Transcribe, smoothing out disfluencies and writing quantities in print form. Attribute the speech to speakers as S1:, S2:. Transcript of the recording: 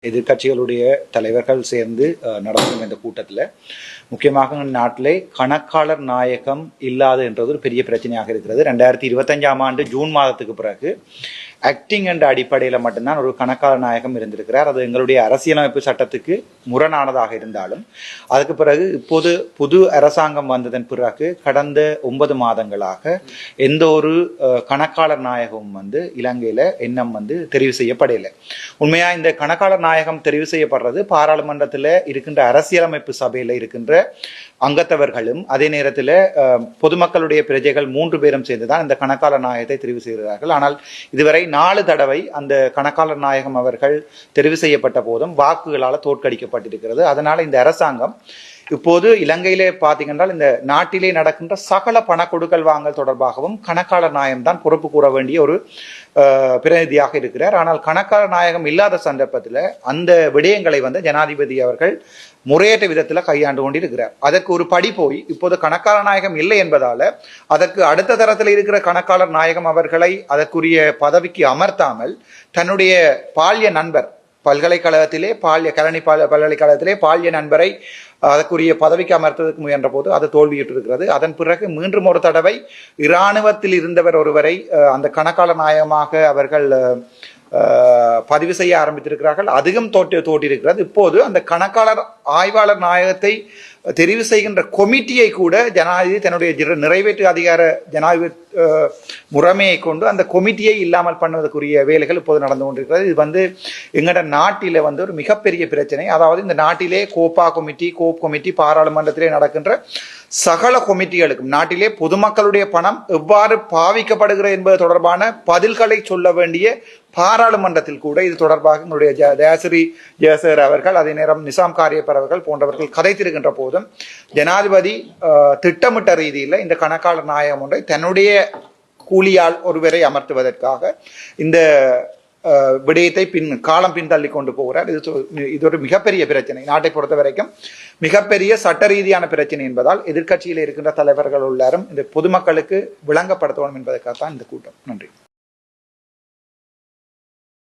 S1: எதிர்கட்சிகளுடைய தலைவர்கள் சேர்ந்து நடத்தும் இந்த கூட்டத்தில் முக்கியமாக நாட்டிலே கணக்காளர் நாயகம் இல்லாது என்றது ஒரு பெரிய பிரச்சனையாக இருக்கிறது. 2025ஆம் ஆண்டு ஜூன் மாதத்துக்கு பிறகு ஆக்டிங் என்ற அடிப்படையில் மட்டும்தான் ஒரு கணக்காளர் நாயகம் இருந்திருக்கிறார். அது எங்களுடைய அரசியலமைப்பு சட்டத்துக்கு முரணானதாக இருந்தாலும் அதுக்கு பிறகு இப்போது புது அரசாங்கம் வந்ததன் பிறகு கடந்த 9 மாதங்களாக எந்த ஒரு கணக்காளர் நாயகமும் இலங்கையில எண்ணம் தெரிவு செய்யப்படவில்லை. உண்மையா இந்த கணக்காளர் நாயகம் தெரிவு செய்யப்படுறது பாராளுமன்றத்தில் இருக்கின்ற அரசியலமைப்பு சபையில் இருக்கின்ற அங்கத்தவர்களும் அதே நேரத்தில் பொதுமக்களுடைய பிரஜைகள் 3 பேரும் சேர்ந்துதான் இந்த கணக்காளர் நாயகத்தை தெரிவு செய்கிறார்கள். ஆனால் இதுவரை 4 தடவை அந்த கணக்காளர் நாயகம் அவர்கள் தெரிவு செய்யப்பட்ட போதும் வாக்குகளால் தோற்கடிக்கப்பட்டிருக்கிறது. அதனால இந்த அரசாங்கம் இப்போது இலங்கையிலே பார்த்தீங்கன்னா இந்த நாட்டிலே நடக்கின்ற சகல பண கொடுக்கல் வாங்கல் தொடர்பாகவும் கணக்காளர் நாயகம் தான் பொறுப்பு கூற வேண்டிய ஒரு பிரதிநிதியாக இருக்கிறார். ஆனால் கணக்காளர் நாயகம் இல்லாத சந்தர்ப்பத்தில் அந்த விடயங்களை ஜனாதிபதி அவர்கள் முறையற்ற விதத்தில் கையாண்டு கொண்டிருக்கிறார். அதற்கு ஒரு படி போய் இப்போது கணக்காளர் நாயகம் இல்லை என்பதால அதற்கு அடுத்த தரத்தில் இருக்கிற கணக்காளர் நாயகம் அவர்களை அதற்குரிய பதவிக்கு அமர்த்தாமல் தன்னுடைய பால்ய நண்பர் பல்கலைக்கழகத்திலே கரணி பல்கலைக்கழகத்திலே பால்ய நண்பரை அதற்குரிய பதவிக்கு அமர்த்ததுக்கு முயன்ற போது அது தோல்வியிட்டிருக்கிறது. அதன் பிறகு மீண்டும் ஒரு தடவை இராணுவத்தில் இருந்தவர் ஒருவரை அந்த கணக்காளர் நாயகமாக அவர்கள் பதிவு செய்ய ஆரம்பித்திருக்கிறார்கள். அதிகம் தோற்றிருக்கிறது. இப்போது அந்த கணக்காளர் ஆய்வாளர் நாயகத்தை தெரிவு செய்கின்ற கொமிட்டியை கூட ஜனாதிபதி தன்னுடைய நிறைவேற்று அதிகார ஜனாதிபதி முறைமையை கொண்டு அந்த கொமிட்டியை இல்லாமல் பண்ணுவதற்குரிய வேலைகள் இப்போது நடந்து கொண்டிருக்கிறது. இது எங்கட நாட்டில ஒரு மிகப்பெரிய பிரச்சனை. அதாவது இந்த நாட்டிலே கோப் கமிட்டி பாராளுமன்றத்திலே நடக்கின்ற சகல கொமிட்டிகளுக்கும் நாட்டிலே பொதுமக்களுடைய பணம் எவ்வாறு பாவிக்கப்படுகிறது என்பது தொடர்பான பதில்களை சொல்ல வேண்டிய பாராளுமன்றத்தில் கூட இது தொடர்பாக எங்களுடைய தயாசிரி ஜெயசேகர் அவர்கள் அதே நேரம் நிசாம் காரியப்பர் அவர்கள் போன்றவர்கள் கதைத்திருக்கின்ற போதும் ஜனாதிபதி திட்டமிட்ட ரீதியில் இந்த கணக்காளர் நாயகம் ஒன்றை தன்னுடைய கூலியால் ஒருவரை அமர்த்துவதற்காக இந்த விடயத்தை காலம் பின்தள்ளி கொண்டு போகிறார். இது ஒரு மிகப்பெரிய பிரச்சனை. நாட்டை பொறுத்த வரைக்கும் மிகப்பெரிய சட்ட ரீதியான பிரச்சனை என்பதால் எதிர்கட்சியில் இருக்கின்ற தலைவர்கள் எல்லாரும் இந்த பொதுமக்களுக்கு விளங்கப்படுத்தணும் என்பதற்காகத்தான் இந்த கூட்டம். நன்றி.